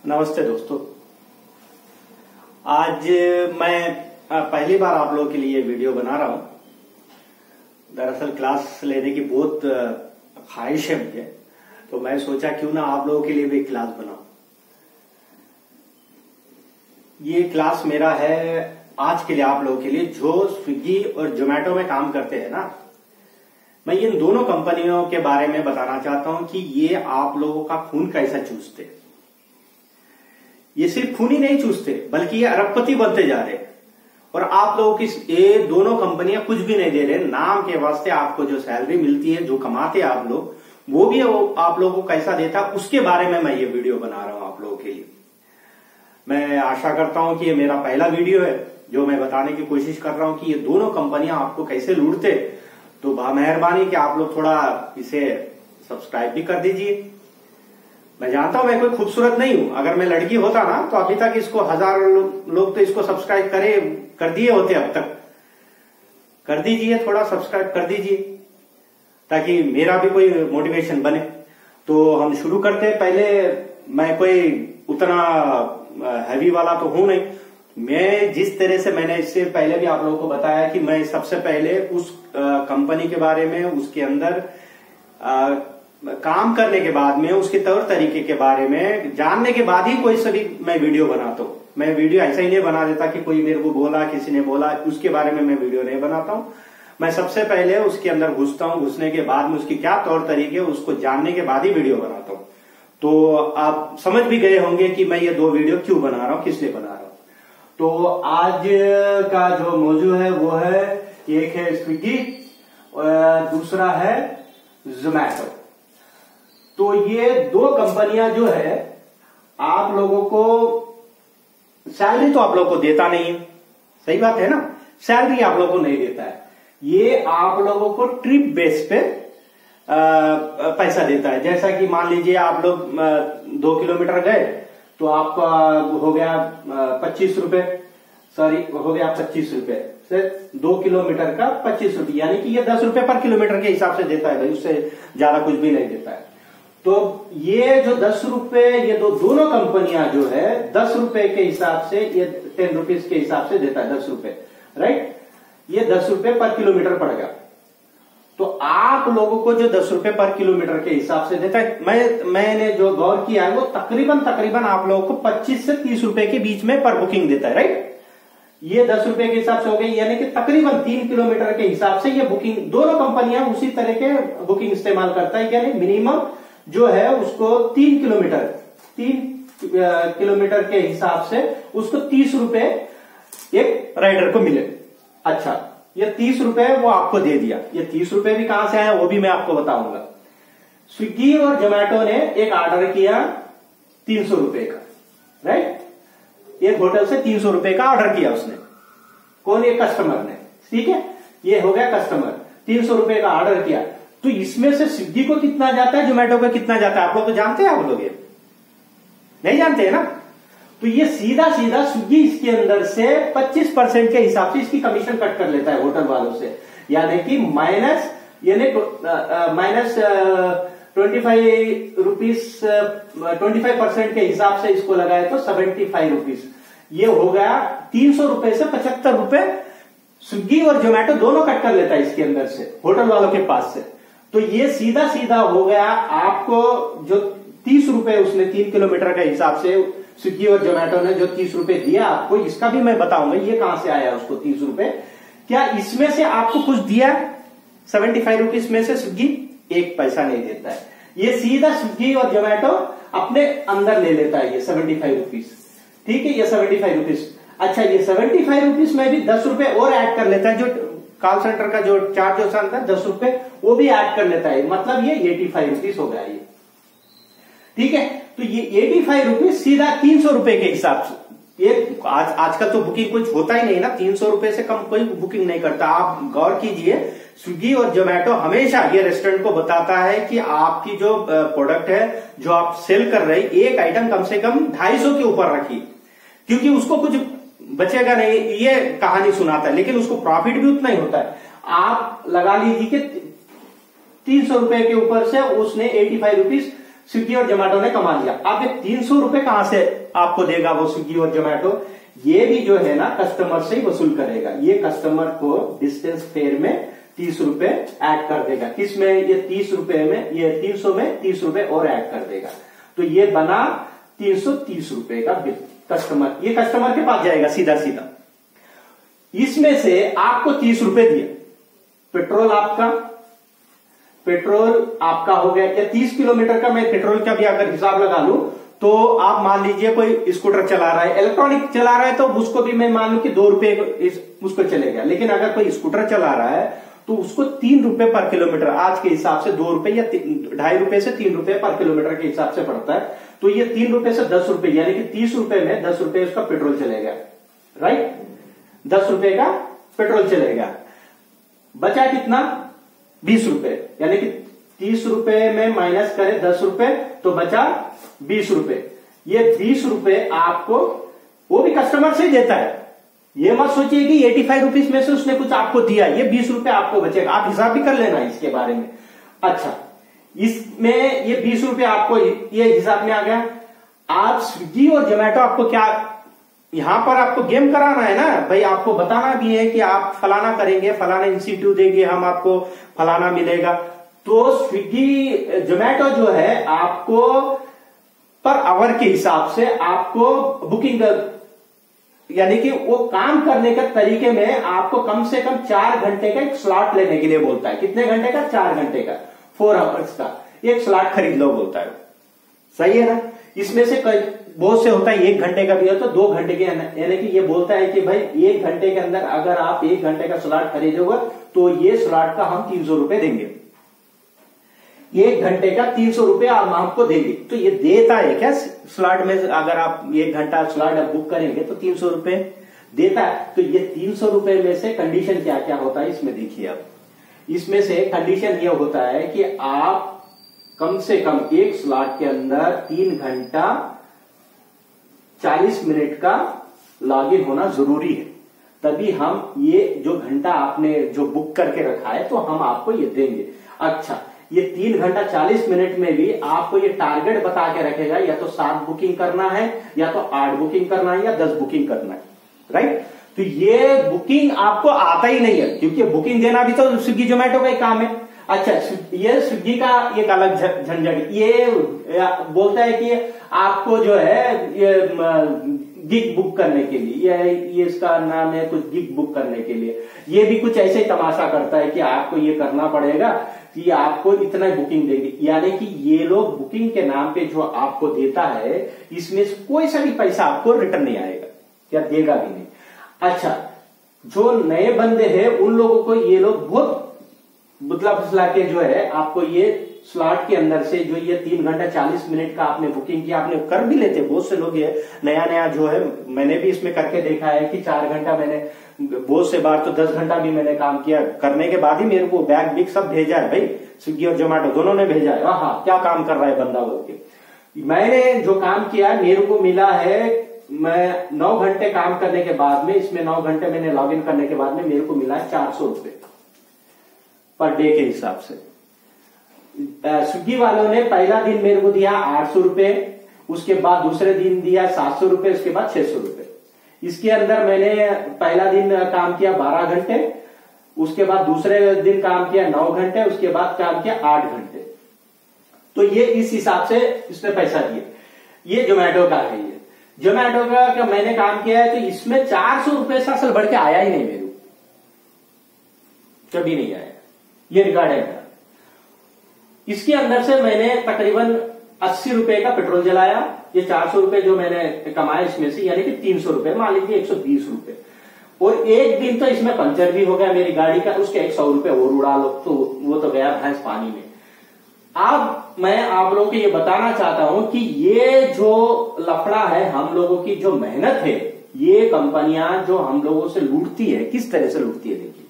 नमस्ते दोस्तों। आज मैं पहली बार आप लोगों के लिए वीडियो बना रहा हूं। दरअसल क्लास लेने की बहुत ख्वाहिश है मुझे, तो मैं सोचा क्यों ना आप लोगों के लिए भी क्लास बनाऊं। ये क्लास मेरा है आज के लिए आप लोगों के लिए जो स्विगी और जोमेटो में काम करते हैं ना। मैं इन दोनों कंपनियों के बारे में बताना चाहता हूं कि ये आप लोगों का खून कैसा चूसते हैं। ये सिर्फ खून ही नहीं चूसते बल्कि ये अरबपति बनते जा रहे हैं। और आप लोगों की ये दोनों कंपनियां कुछ भी नहीं दे रहे, नाम के वास्ते आपको जो सैलरी मिलती है, जो कमाते हैं आप लोग, वो भी आप लोगों को कैसा देता, उसके बारे में मैं ये वीडियो बना रहा हूं आप लोगों के लिए। मैं आशा करता हूं कि ये मेरा पहला वीडियो है जो मैं बताने की कोशिश कर रहा हूं कि ये दोनों कंपनियां आपको कैसे लूटते। तो मेहरबानी कि आप लोग थोड़ा इसे सब्सक्राइब भी कर दीजिए। मैं जानता हूं मैं कोई खूबसूरत नहीं हूं, अगर मैं लड़की होता ना तो अभी तक इसको 1000 लोग तो इसको सब्सक्राइब कर दिए होते। अब तक कर दीजिए, थोड़ा सब्सक्राइब कर दीजिए ताकि मेरा भी कोई मोटिवेशन बने। तो हम शुरू करते हैं। पहले मैं कोई उतना हैवी वाला तो हूं नहीं। मैं जिस तरह से मैंने इससे पहले भी आप लोगों को बताया कि मैं सबसे पहले उस कंपनी के बारे में, उसके अंदर काम करने के बाद में, उसके तौर तरीके के बारे में जानने के बाद ही कोई सभी मैं वीडियो बनाता हूं। मैं वीडियो ऐसा ही नहीं बना देता कि कोई मेरे को बोला, किसी ने बोला, उसके बारे में मैं वीडियो नहीं बनाता हूं। मैं सबसे पहले उसके अंदर घुसता हूं, घुसने के बाद में उसकी क्या तौर तरीके उसको जानने के बाद ही वीडियो बनाता हूं। तो आप समझ भी गए होंगे कि मैं ये दो वीडियो क्यों बना रहा हूं, किस लिए बना रहा हूं। तो आज का जो मौजू है वो है, एक है स्विगी और दूसरा है जोमेटो। तो ये दो कंपनियां जो है आप लोगों को सैलरी तो आप लोगों को देता नहीं है, सही बात है ना। सैलरी आप लोगों को नहीं देता है, ये आप लोगों को ट्रिप बेस पे पैसा देता है। जैसा कि मान लीजिए आप लोग 2 किलोमीटर गए तो आपका हो गया 25 रुपए, सॉरी हो गया 25 रुपए से 2 किलोमीटर का 25 रुपए, यानी कि ये 10 रुपए पर किलोमीटर के हिसाब से देता है भाई, उससे ज्यादा कुछ भी नहीं देता है। तो ये जो 10 रुपए, ये दोनों कंपनियां जो है 10 रुपए के हिसाब से, ये 10 रुपीज के हिसाब से देता है 10 रुपए, राइट। ये 10 रुपए पर किलोमीटर पड़ेगा। तो आप लोगों को जो 10 रुपए पर किलोमीटर के हिसाब से देता है, मैंने जो गौर किया है वो तकरीबन आप लोगों को 25 से 30 रुपए के बीच में पर बुकिंग देता है, राइट। ये 10 रुपए के हिसाब से हो गई, यानी कि तकरीबन 3 किलोमीटर के हिसाब से ये बुकिंग, दोनों कंपनियां उसी तरह के बुकिंग इस्तेमाल करता है। यानी मिनिमम जो है उसको 3 किलोमीटर के हिसाब से उसको 30 रुपए एक राइडर को मिले। अच्छा, ये 30 रुपए वो आपको दे दिया। ये 30 रुपए भी कहां से आया वो भी मैं आपको बताऊंगा। स्विगी और जोमेटो ने एक ऑर्डर किया 300 रुपए का, राइट। एक होटल से 300 रुपए का ऑर्डर किया उसने, कौन, एक कस्टमर ने, ठीक है। ये हो गया कस्टमर, 300 रुपए का ऑर्डर किया। तो इसमें से स्विगी को कितना जाता है, जोमेटो को कितना जाता है, आप लोग तो जानते हैं। आप लोग ये नहीं जानते हैं ना। तो ये सीधा स्विगी इसके अंदर से 25% के हिसाब से इसकी कमीशन कट कर लेता है होटल वालों से, यानी कि माइनस 25% के हिसाब से इसको लगाए तो 75 रुपीज। ये हो गया 300 रुपए से 75 रुपए स्विगी और जोमेटो दोनों कट कर लेता है इसके अंदर से, होटल वालों के पास से। तो ये सीधा हो गया आपको जो 30 रुपए उसने 3 किलोमीटर के हिसाब से स्विगी और जोमेटो ने जो 30 रुपए दिया आपको, इसका भी मैं बताऊंगा ये कहां से आया उसको 30 रुपए। क्या इसमें से आपको कुछ दिया 75 रुपीज में से स्विगी एक पैसा नहीं देता है। ये सीधा स्विगी और जोमेटो अपने अंदर ले लेता है ये 75 रुपीज, ठीक है। ये 75 रुपीज, अच्छा ये 75 रुपीज में भी 10 रुपए और ऐड कर लेता है, जो कॉल सेंटर का जो चार्ज होता है 10 रुपए वो भी ऐड कर लेता है, मतलब ये 85 रुपीज हो गया ये, ठीक है। तो ये 85 रुपीज सीधा 300 रुपए के हिसाब से। ये आजकल तो बुकिंग कुछ होता ही नहीं ना, 300 रुपए से कम कोई बुकिंग नहीं करता। आप गौर कीजिए, स्विगी और जोमेटो हमेशा ये रेस्टोरेंट को बताता है कि आपकी जो प्रोडक्ट है, जो आप सेल कर रहे हैं, एक आइटम कम से कम 250 के ऊपर रखिए, क्योंकि उसको कुछ बचेगा नहीं, ये कहानी सुनाता है। लेकिन उसको प्रॉफिट भी उतना ही होता है। आप लगा लीजिए कि 300 रुपए के ऊपर से उसने 85 रुपीज स्विगी और जोमेटो ने कमा लिया। अब ये 300 रुपए कहां से आपको देगा वो स्विगी और जोमेटो? ये भी जो है ना कस्टमर से ही वसूल करेगा। ये कस्टमर को डिस्टेंस फेयर में 30 रुपए ऐड कर देगा। किसमें? ये 30 रुपए में, ये 300 में 30 रुपए और ऐड कर देगा। तो ये बना 330 रुपए का बिल कस्टमर, ये कस्टमर के पास जाएगा सीधा सीधा। इसमें से आपको 30 रुपए दिया, पेट्रोल आपका हो गया। या 30 किलोमीटर का मैं पेट्रोल का भी अगर हिसाब लगा लूं तो आप मान लीजिए कोई स्कूटर चला रहा है, इलेक्ट्रॉनिक चला रहा है, तो उसको भी मैं मान लूं कि 2 रुपए उसको चलेगा। लेकिन अगर कोई स्कूटर चला रहा है तो उसको 3 रुपए पर किलोमीटर, आज के हिसाब से 2 रुपए या 2.5 रुपए से 3 रुपए पर किलोमीटर के हिसाब से पड़ता है। तो ये 3 रुपए से 10 रुपए, यानी कि 30 रुपए में 10 रुपए उसका पेट्रोल चलेगा, राइट? 10 रुपए का पेट्रोल चलेगा। बचा कितना? 20 रुपए, यानी कि 30 रुपए में माइनस करें 10 रुपए तो बचा 20 रुपए। ये 20 रुपए आपको वो भी कस्टमर से देता है। ये मत सोचिए कि 85 रुपीज में से उसने कुछ आपको दिया, ये 20 रुपए आपको बचेगा। आप हिसाब भी कर लेना इसके बारे में। अच्छा, इसमें ये 20 रुपए आपको ये हिसाब में आ गया। आप स्विगी और जोमेटो आपको क्या यहां पर आपको गेम कराना है ना भाई, आपको बताना भी है कि आप फलाना करेंगे, फलाना इंस्टीट्यूट देंगे, हम आपको फलाना मिलेगा। तो स्विगी जोमेटो जो है आपको पर आवर के हिसाब से आपको बुकिंग, यानी कि वो काम करने के तरीके में आपको कम से कम 4 घंटे का एक स्लॉट लेने के लिए बोलता है। कितने घंटे का? 4 घंटे का, 4 आवर्स का एक स्लॉट खरीद लो बोलता है। सही है ना? इसमें से बहुत से होता है 1 घंटे का भी है तो 2 घंटे के, यानी कि ये बोलता है कि भाई 1 घंटे के अंदर अगर आप 1 घंटे का स्लॉट खरीदोगे तो ये स्लॉट का हम 300 रुपए देंगे। 1 घंटे का 300 रुपए हम आपको देंगे। तो ये देता है क्या स्लॉट में? अगर आप 1 घंटा स्लॉट बुक करेंगे तो 300 रुपए देता है। तो ये 300 रुपए में से कंडीशन क्या क्या होता है इसमें देखिए आप। इसमें से कंडीशन ये होता है कि आप कम से कम एक स्लॉट के अंदर 3 घंटा 40 मिनट का लॉगिन होना जरूरी है, तभी हम ये जो घंटा आपने जो बुक करके रखा है तो हम आपको ये देंगे। अच्छा, ये 3 घंटा 40 मिनट में भी आपको ये टारगेट बता के रखेगा, या तो 7 बुकिंग करना है, या तो 8 बुकिंग करना है, या 10 बुकिंग करना है, राइट? तो ये बुकिंग आपको आता ही नहीं है, क्योंकि बुकिंग देना भी तो स्विगी जोमेटो का ही काम है। अच्छा, ये स्विगी का एक अलग झंझट, ये बोलता है कि आपको जो है ये गिग बुक करने के लिए, ये इसका नाम है कुछ गिग बुक करने के लिए, ये भी कुछ ऐसे ही तमाशा करता है कि आपको ये करना पड़ेगा कि आपको इतना बुकिंग देंगे। यानी कि ये लोग बुकिंग के नाम पे जो आपको देता है इसमें कोई सा भी पैसा आपको रिटर्न नहीं आएगा, या देगा भी नहीं। अच्छा, जो नए बंदे हैं उन लोगों को ये लोग बहुत बुतला फुसला के जो है आपको ये स्लॉट के अंदर से जो ये 3 घंटा 40 मिनट का आपने बुकिंग किया, आपने कर भी लेते, बहुत से लोग ये नया नया जो है, मैंने भी इसमें करके देखा है कि 4 घंटा मैंने बहुत से बार तो 10 घंटा भी मैंने काम किया, करने के बाद ही मेरे को बैग बिग सब भेजा है भाई, स्विगी और जोमेटो दोनों ने भेजा है। हाँ, क्या काम कर रहा है बंदा बोल के। मैंने जो काम किया मेरे को मिला है, मैं 9 घंटे काम करने के बाद में, इसमें 9 घंटे मैंने लॉग इन करने के बाद में मेरे को मिला है 400 रुपए पर डे के हिसाब से। स्विगी वालों ने पहला दिन मेरे को दिया 800 रुपए, उसके बाद दूसरे दिन दिया 700 रुपए, उसके बाद 600 रुपए। इसके अंदर मैंने पहला दिन काम किया 12 घंटे, उसके बाद दूसरे दिन काम किया 9 घंटे, उसके बाद काम किया 8 घंटे। तो ये इस हिसाब से इसने पैसा दिया। ये जोमेटो का है। ये जोमेटो का मैंने काम किया है तो इसमें 400 रुपए से असल बढ़ के आया ही नहीं, मेरे कभी नहीं आया। ये रिकॉर्ड है मेरा। इसके अंदर से मैंने तकरीबन 80 रुपए का पेट्रोल जलाया। ये 400 रुपए जो मैंने कमाया इसमें से, यानी कि 300 रुपए, मान लीजिए 120 रुपए। और एक दिन तो इसमें पंचर भी हो गया मेरी गाड़ी का, उसके 100 रुपए और उड़ा लो, तो वो तो गया भैंस पानी में। अब मैं आप लोगों को ये बताना चाहता हूं कि ये जो लफड़ा है, हम लोगों की जो मेहनत है, ये कंपनियां जो हम लोगों से लूटती है, किस तरह से लूटती है। देखिए,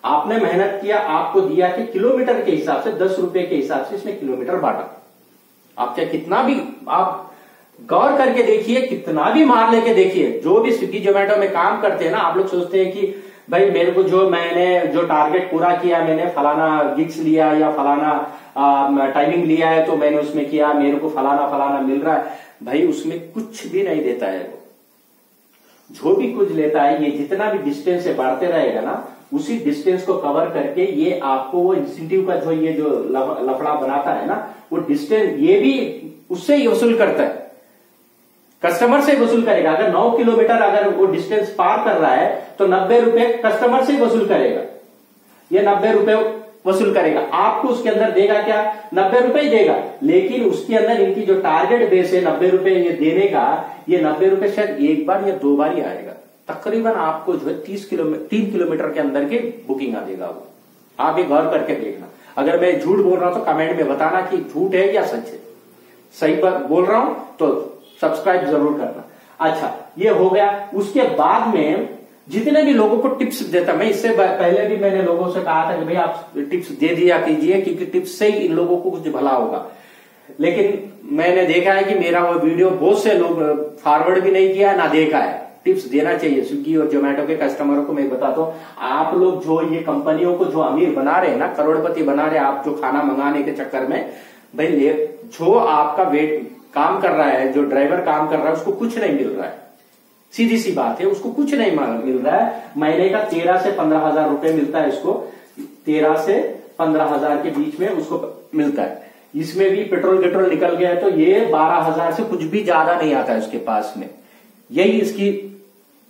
आपने मेहनत किया, आपको दिया कि किलोमीटर के हिसाब से 10 रुपए के हिसाब से इसने किलोमीटर बांटा। आप चाहे कितना भी आप गौर करके देखिए, कितना भी मार लेके देखिए, जो भी स्विगी जोमेटो में काम करते हैं ना, आप लोग सोचते हैं कि भाई मेरे को जो मैंने जो टारगेट पूरा किया, मैंने फलाना गिग्स लिया या फलाना टाइमिंग लिया है तो मैंने उसमें किया, मेरे को फलाना फलाना मिल रहा है। भाई उसमें कुछ भी नहीं देता है वो। जो भी कुछ लेता है, ये जितना भी डिस्टेंस से बढ़ते रहेगा ना, उसी डिस्टेंस को कवर करके ये आपको वो इंसेंटिव का जो ये जो लफड़ा बनाता है ना, वो डिस्टेंस ये भी उससे ही वसूल करता है, कस्टमर से वसूल करेगा। अगर 9 किलोमीटर अगर वो डिस्टेंस पार कर रहा है तो 90 रुपए कस्टमर से वसूल करेगा, ये 90 रुपए वसूल करेगा। आपको उसके अंदर देगा क्या, 90 रुपए ही देगा, लेकिन उसके अंदर इनकी जो टारगेट बेस है 90 रुपए ये देने का, ये 90 रुपए शायद एक बार या 2 बार ही आएगा। तकरीबन आपको जो है 3 किलोमीटर के अंदर के बुकिंग आ देगा वो। आप ये गौर करके देखना। अगर मैं झूठ बोल रहा हूं तो कमेंट में बताना कि झूठ है या सच है। सही बात बोल रहा हूं तो सब्सक्राइब जरूर करना। अच्छा, ये हो गया। उसके बाद में जितने भी लोगों को टिप्स देता, मैं इससे पहले भी मैंने लोगों से कहा था कि भाई आप टिप्स दे दिया कीजिए, क्योंकि टिप्स से ही इन लोगों को कुछ भला होगा। लेकिन मैंने देखा है कि मेरा वो वीडियो बहुत से लोग फॉरवर्ड भी नहीं किया ना देखा है। टिप्स देना चाहिए। स्विगी और जोमेटो के कस्टमरों को मैं बताता हूँ, आप लोग जो ये कंपनियों को जो अमीर बना रहे हैं ना, करोड़पति बना रहे हैं आप जो खाना मंगाने के चक्कर में, भाई जो आपका वेट काम कर रहा है, जो ड्राइवर काम कर रहा है, उसको कुछ नहीं मिल रहा है। सीधी सी बात है, उसको कुछ नहीं मिल रहा है। महीने का 13 से 15 हजार रुपए मिलता है इसको, 13 से 15 हजार के बीच में उसको मिलता है। इसमें भी पेट्रोल निकल गया है तो ये 12 हजार से कुछ भी ज्यादा नहीं आता है उसके पास में। यही इसकी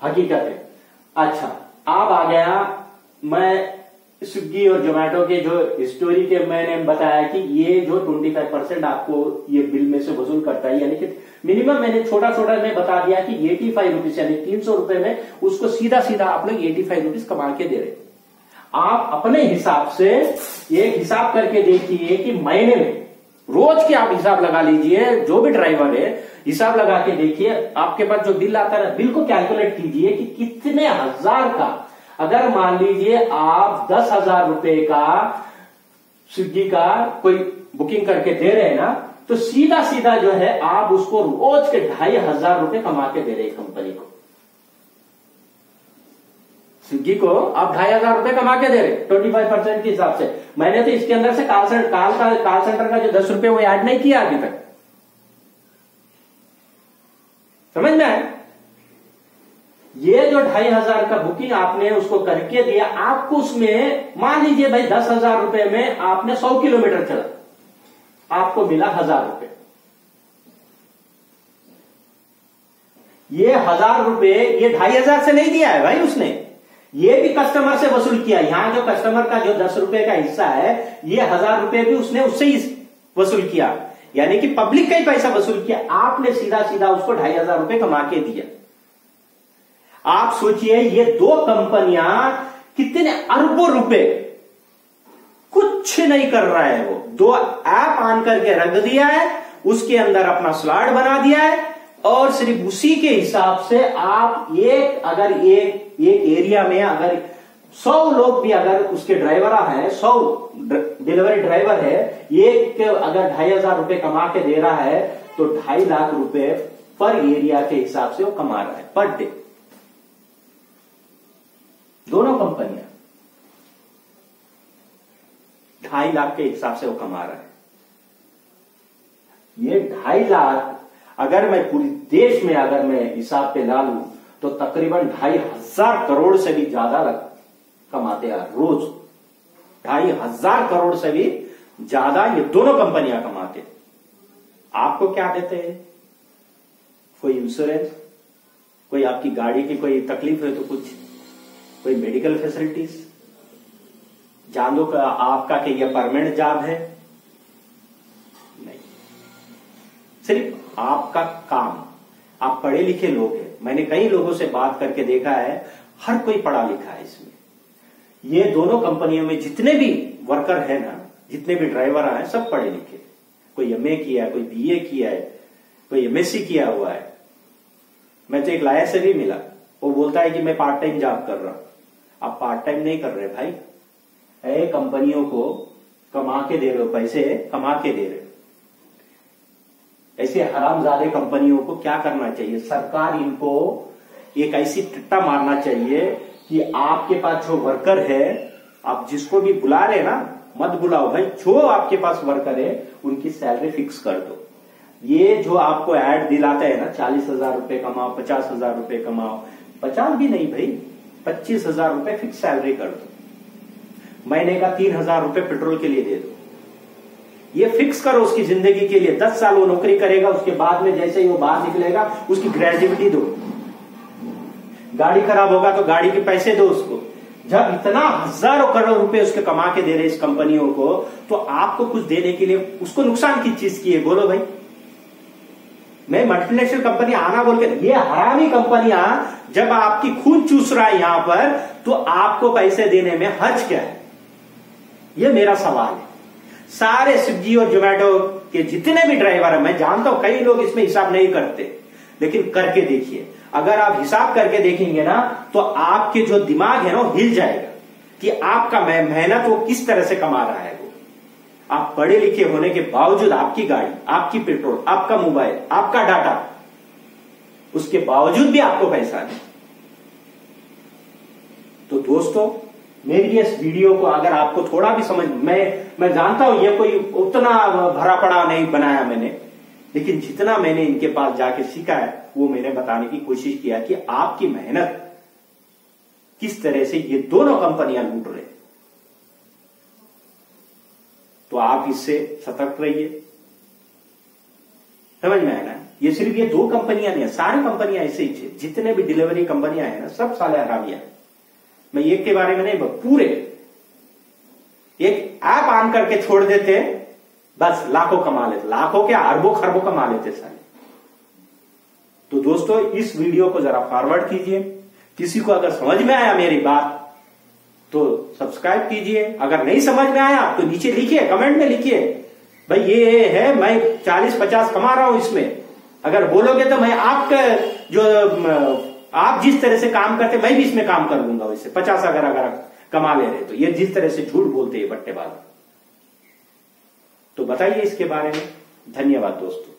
हकीकत है। अच्छा, अब आ गया मैं स्विगी और जोमेटो के जो स्टोरी के मैंने बताया कि ये जो 25% आपको ये बिल में से वसूल करता है, यानी कि मिनिमम मैंने छोटा मैं बता दिया कि 85 रुपीज यानी 300 रुपए में उसको सीधा आप लोग 85 रुपीज कमा के दे रहे। आप अपने हिसाब से एक हिसाब करके देखिए कि महीने में रोज के आप हिसाब लगा लीजिए, जो भी ड्राइवर है हिसाब लगा के देखिए, आपके पास जो बिल आता है बिल को कैलकुलेट कीजिए कि कितने हजार का, अगर मान लीजिए आप 10,000 रुपए का स्विगी का कोई बुकिंग करके दे रहे हैं ना, तो सीधा जो है आप उसको रोज के 2,500 रुपए कमा के दे रहे हैं कंपनी को। स्विगी को आप 2,500 रुपए कमा के दे रहे 25% के हिसाब से। मैंने तो इसके अंदर से कॉल सेंटर का जो 10 रुपए वो ऐड नहीं किया अभी तक। समझ में आए? ये जो 2,500 का बुकिंग आपने उसको करके दिया, आपको उसमें मान लीजिए भाई 10,000 रुपए में आपने 100 किलोमीटर चला, आपको मिला 1,000 रुपए। ये 1,000 रुपए ये 2,500 से नहीं दिया है भाई उसने, ये भी कस्टमर से वसूल किया। यहां जो कस्टमर का जो 10 रुपए का हिस्सा है, ये 1,000 रुपए भी उसने उससे ही वसूल किया, यानी कि पब्लिक का ही पैसा वसूल किया। आपने सीधा उसको 2,500 रुपए कमा के दिया। आप सोचिए ये दो कंपनियां कितने अरबों रुपए, कुछ नहीं कर रहा है वो, 2 ऐप ऑन करके रख दिया है, उसके अंदर अपना स्लॉट बना दिया है, और सिर्फ उसी के हिसाब से आप अगर एक एरिया में अगर 100 लोग भी अगर उसके ड्राइवर हैं, 100 डिलीवरी ड्राइवर है, एक अगर 2,500 रुपए कमा के दे रहा है तो 2.5 लाख रुपए पर एरिया के हिसाब से वो कमा रहा है पर डे। दोनों कंपनियां 2.5 लाख के हिसाब से वो कमा रहा है। ये 2.5 लाख अगर मैं पूरी देश में अगर मैं हिसाब पे ला लूं तो तकरीबन 2,500 करोड़ से भी ज्यादा कमाते हैं रोज। 2,500 करोड़ से भी ज्यादा ये दोनों कंपनियां कमाते। आपको क्या देते हैं? कोई इंश्योरेंस, कोई आपकी गाड़ी की कोई तकलीफ है तो कुछ, कोई मेडिकल फैसिलिटीज, जान दो का आपका कि यह परमानेंट जॉब है? नहीं, सिर्फ आपका काम। आप पढ़े लिखे लोग हैं, मैंने कई लोगों से बात करके देखा है, हर कोई पढ़ा लिखा है इसमें। ये दोनों कंपनियों में जितने भी वर्कर है ना, जितने भी ड्राइवर हैं, सब पढ़े लिखे। कोई एमए किया है, कोई बीए किया है, कोई एमएससी किया हुआ है। मैं तो एक लायर से भी मिला, वो बोलता है कि मैं पार्ट टाइम जॉब कर रहा हूं। आप पार्ट टाइम नहीं कर रहे भाई, कंपनियों को कमा के दे रहे हो, पैसे कमा के दे रहे हो। ऐसे हरामजादे कंपनियों को क्या करना चाहिए? सरकार इनको एक ऐसी टिट्टा मारना चाहिए कि आपके पास जो वर्कर है, आप जिसको भी बुला रहे ना, मत बुलाओ भाई। जो आपके पास वर्कर है उनकी सैलरी फिक्स कर दो। ये जो आपको ऐड दिलाता है ना 40,000 रुपए कमाओ, 50,000 रुपए कमाओ, 50 भी नहीं भाई, 25,000 रुपए फिक्स सैलरी कर दो। महीने का 3,000 रुपए पेट्रोल के लिए दे दो। ये फिक्स करो उसकी जिंदगी के लिए। 10 साल वो नौकरी करेगा, उसके बाद में जैसे ही वो बाहर निकलेगा उसकी ग्रेजुइटी दो। गाड़ी खराब होगा तो गाड़ी के पैसे दो उसको। जब इतना हजारों करोड़ रुपए उसके कमा के दे रहे इस कंपनियों को, तो आपको कुछ देने के लिए उसको नुकसान की चीज की है? बोलो भाई। मैं मल्टीनेशनल कंपनी आना बोल के, ये हरामी कंपनियां जब आपकी खून चूस रहा है यहां पर, तो आपको पैसे देने में हर्ज क्या है? ये मेरा सवाल है। सारे स्विगी और जोमेटो के जितने भी ड्राइवर हैं, मैं जानता हूं कई लोग इसमें हिसाब नहीं करते, लेकिन करके देखिए। अगर आप हिसाब करके देखेंगे ना, तो आपके जो दिमाग है ना वो हिल जाएगा कि आपका मेहनत वो किस तरह से कमा रहा है। वो आप पढ़े लिखे होने के बावजूद आपकी गाड़ी, आपकी पेट्रोल, आपका मोबाइल, आपका डाटा, उसके बावजूद भी आपको पैसा नहीं। तो दोस्तों, मेरी इस वीडियो को अगर आपको थोड़ा भी समझ, मैं जानता हूं ये कोई उतना भरा पड़ा नहीं बनाया मैंने, लेकिन जितना मैंने इनके पास जाके सीखा है वो मैंने बताने की कोशिश किया कि आपकी मेहनत किस तरह से ये दोनों कंपनियां लूट रहे। तो आप इससे सतर्क रहिए। समझ में आया ना? ये सिर्फ ये 2 कंपनियां नहीं है, सारी कंपनियां ऐसे ही है। जितने भी डिलीवरी कंपनियां हैं ना, सब साले हरामियां हैं। मैं एक के बारे में नहीं, पूरे एक ऐप ऑन करके छोड़ देते, बस लाखों कमा लेते, लाखों क्या अरबों खरबों कमा लेते सारे। तो दोस्तों, इस वीडियो को जरा फॉरवर्ड कीजिए। किसी को अगर समझ में आया मेरी बात तो सब्सक्राइब कीजिए। अगर नहीं समझ में आया तो नीचे लिखिए, कमेंट में लिखिए, भाई ये है मैं 40-50 कमा रहा हूं इसमें। अगर बोलोगे तो मैं आपका जो आप जिस तरह से काम करते मैं भी इसमें काम कर लूंगा वैसे 50 अगर कमा ले रहे। तो ये जिस तरह से झूठ बोलते हैं बट्टेबाज, तो बताइए इसके बारे में। धन्यवाद दोस्तों।